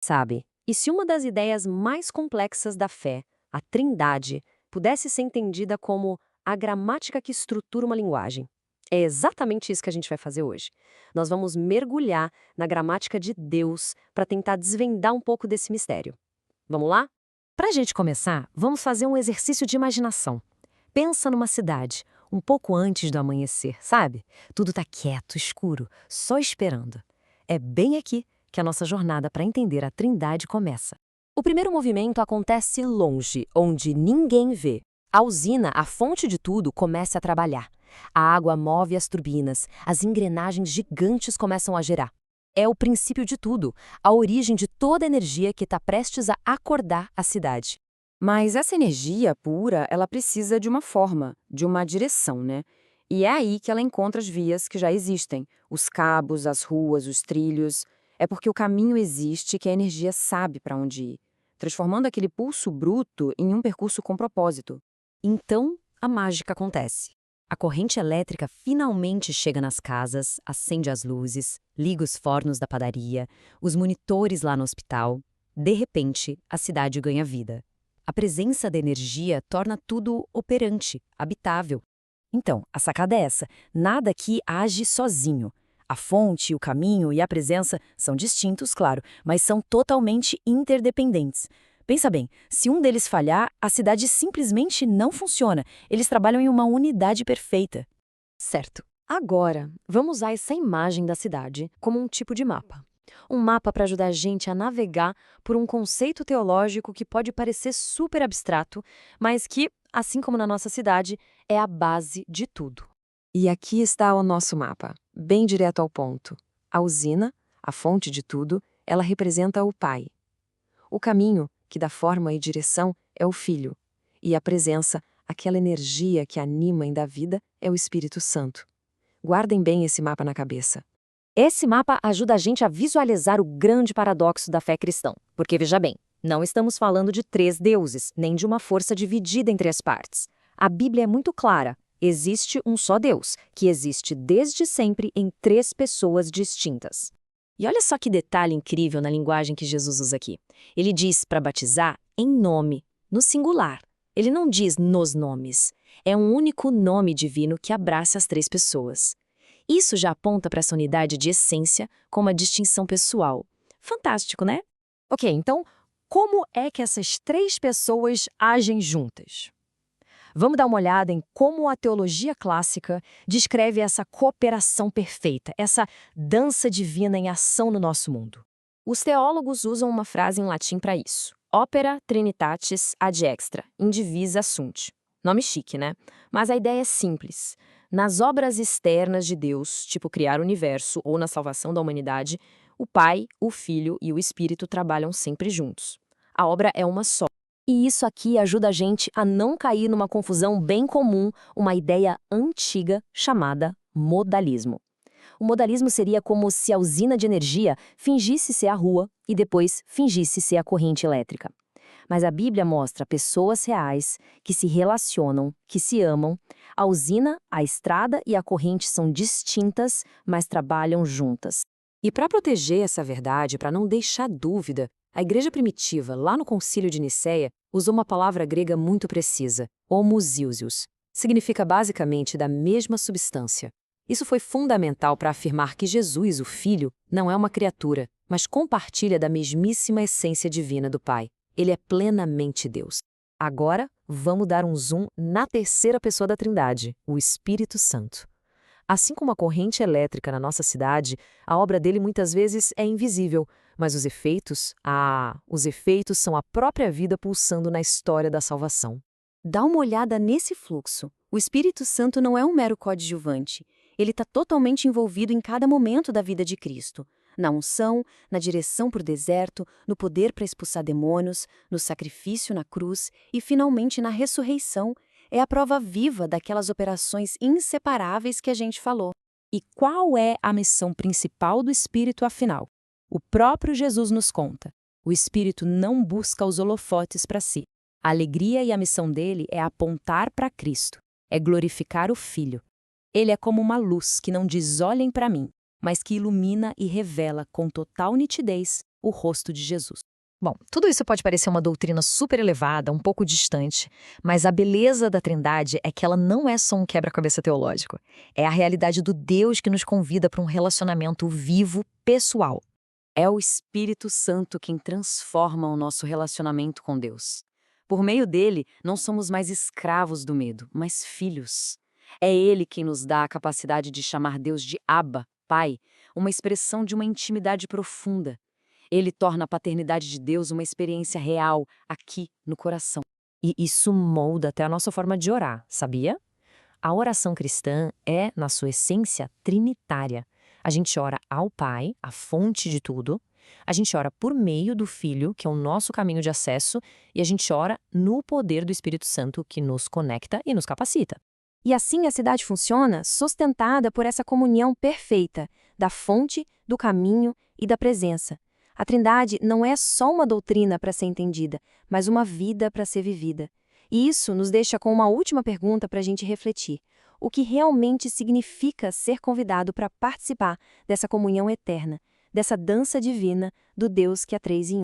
Sabe? E se uma das ideias mais complexas da fé, a Trindade, pudesse ser entendida como a gramática que estrutura uma linguagem? É exatamente isso que a gente vai fazer hoje. Nós vamos mergulhar na gramática de Deus para tentar desvendar um pouco desse mistério. Vamos lá? Para a gente começar, vamos fazer um exercício de imaginação. Pensa numa cidade, um pouco antes do amanhecer, sabe? Tudo tá quieto, escuro, só esperando. É bem aqui que a nossa jornada para entender a Trindade começa. O primeiro movimento acontece longe, onde ninguém vê. A usina, a fonte de tudo, começa a trabalhar. A água move as turbinas, as engrenagens gigantes começam a gerar. É o princípio de tudo, a origem de toda a energia que está prestes a acordar a cidade. Mas essa energia pura, ela precisa de uma forma, de uma direção, né? E é aí que ela encontra as vias que já existem, os cabos, as ruas, os trilhos. É porque o caminho existe que a energia sabe para onde ir, transformando aquele pulso bruto em um percurso com propósito. Então, a mágica acontece. A corrente elétrica finalmente chega nas casas, acende as luzes, liga os fornos da padaria, os monitores lá no hospital. De repente, a cidade ganha vida. A presença da energia torna tudo operante, habitável. Então, a sacada é essa: nada aqui age sozinho. A fonte, o caminho e a presença são distintos, claro, mas são totalmente interdependentes. Pensa bem, se um deles falhar, a cidade simplesmente não funciona. Eles trabalham em uma unidade perfeita. Certo. Agora, vamos usar essa imagem da cidade como um tipo de mapa. Um mapa para ajudar a gente a navegar por um conceito teológico que pode parecer super abstrato, mas que, assim como na nossa cidade, é a base de tudo. E aqui está o nosso mapa, bem direto ao ponto. A usina, a fonte de tudo, ela representa o Pai. O caminho, que dá forma e direção, é o Filho. E a presença, aquela energia que anima e dá vida, é o Espírito Santo. Guardem bem esse mapa na cabeça. Esse mapa ajuda a gente a visualizar o grande paradoxo da fé cristã. Porque, veja bem, não estamos falando de três deuses, nem de uma força dividida entre as partes. A Bíblia é muito clara. Existe um só Deus, que existe desde sempre em três pessoas distintas. E olha só que detalhe incrível na linguagem que Jesus usa aqui. Ele diz para batizar em nome, no singular. Ele não diz nos nomes. É um único nome divino que abraça as três pessoas. Isso já aponta para essa unidade de essência com uma distinção pessoal. Fantástico, né? Ok, então, como é que essas três pessoas agem juntas? Vamos dar uma olhada em como a teologia clássica descreve essa cooperação perfeita, essa dança divina em ação no nosso mundo. Os teólogos usam uma frase em latim para isso: Opera Trinitatis ad extra, indivisa sunt. Nome chique, né? Mas a ideia é simples. Nas obras externas de Deus, tipo criar o universo ou na salvação da humanidade, o Pai, o Filho e o Espírito trabalham sempre juntos. A obra é uma só. E isso aqui ajuda a gente a não cair numa confusão bem comum, uma ideia antiga chamada modalismo. O modalismo seria como se a usina de energia fingisse ser a rua e depois fingisse ser a corrente elétrica. Mas a Bíblia mostra pessoas reais que se relacionam, que se amam. A usina, a estrada e a corrente são distintas, mas trabalham juntas. E para proteger essa verdade, para não deixar dúvida, a igreja primitiva, lá no Concílio de Nicéia, usou uma palavra grega muito precisa, homoousios. Significa basicamente da mesma substância. Isso foi fundamental para afirmar que Jesus, o Filho, não é uma criatura, mas compartilha da mesmíssima essência divina do Pai. Ele é plenamente Deus. Agora, vamos dar um zoom na terceira pessoa da Trindade, o Espírito Santo. Assim como a corrente elétrica na nossa cidade, a obra dele muitas vezes é invisível, mas os efeitos são a própria vida pulsando na história da salvação. Dá uma olhada nesse fluxo. O Espírito Santo não é um mero coadjuvante. Ele está totalmente envolvido em cada momento da vida de Cristo. Na unção, na direção para o deserto, no poder para expulsar demônios, no sacrifício na cruz e, finalmente, na ressurreição. É a prova viva daquelas operações inseparáveis que a gente falou. E qual é a missão principal do Espírito, afinal? O próprio Jesus nos conta. O Espírito não busca os holofotes para si. A alegria e a missão dele é apontar para Cristo, é glorificar o Filho. Ele é como uma luz que não diz olhem para mim, mas que ilumina e revela com total nitidez o rosto de Jesus. Bom, tudo isso pode parecer uma doutrina super elevada, um pouco distante, mas a beleza da Trindade é que ela não é só um quebra-cabeça teológico. É a realidade do Deus que nos convida para um relacionamento vivo, pessoal. É o Espírito Santo quem transforma o nosso relacionamento com Deus. Por meio dele, não somos mais escravos do medo, mas filhos. É ele quem nos dá a capacidade de chamar Deus de Abba, Pai, uma expressão de uma intimidade profunda. Ele torna a paternidade de Deus uma experiência real, aqui, no coração. E isso molda até a nossa forma de orar, sabia? A oração cristã é, na sua essência, trinitária. A gente ora ao Pai, a fonte de tudo. A gente ora por meio do Filho, que é o nosso caminho de acesso. E a gente ora no poder do Espírito Santo, que nos conecta e nos capacita. E assim a cidade funciona sustentada por essa comunhão perfeita da fonte, do caminho e da presença. A Trindade não é só uma doutrina para ser entendida, mas uma vida para ser vivida. E isso nos deixa com uma última pergunta para a gente refletir. O que realmente significa ser convidado para participar dessa comunhão eterna, dessa dança divina do Deus que é 3 em 1?